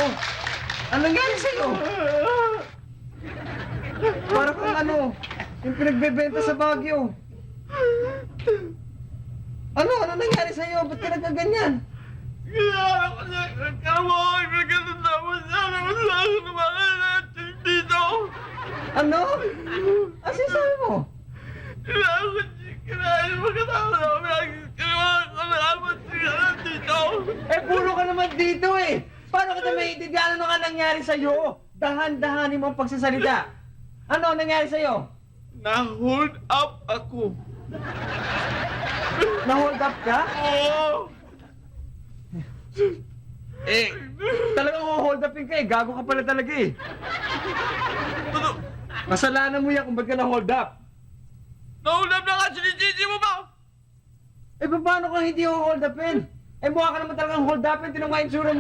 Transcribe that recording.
Oh, ano nangyari sa'yo? Para kang ano, yung pinagbebenta sa Baguio. Ano nangyari sa'yo? Ba't ka nagkaganyan? Kaya ako niya, nagkaroon, nagkatanda mo siya, naman ako naman natin dito. Ano? Ano sabi mo? Kinain mo katama namin, kinain ko naman siya dito. Eh, puro ka naman dito eh! Paano kita maintindihan ano ka nangyari sa'yo? Dahan-dahanin mo ang pagsasalita. Ano nangyari sa'yo? Na-hold up ako. Na-hold up ka? Oo. Eh, talagang hold upin ka eh. Gago ka pala talaga eh. Ano? Kasalanan mo yan kung ba't ka na-hold up. Na-hold up na nga, sinisisi mo ba? Eh, paano ka hindi hold upin? Eh, mukha ka naman talagang hold upin. Tinong nga yung tsura mo.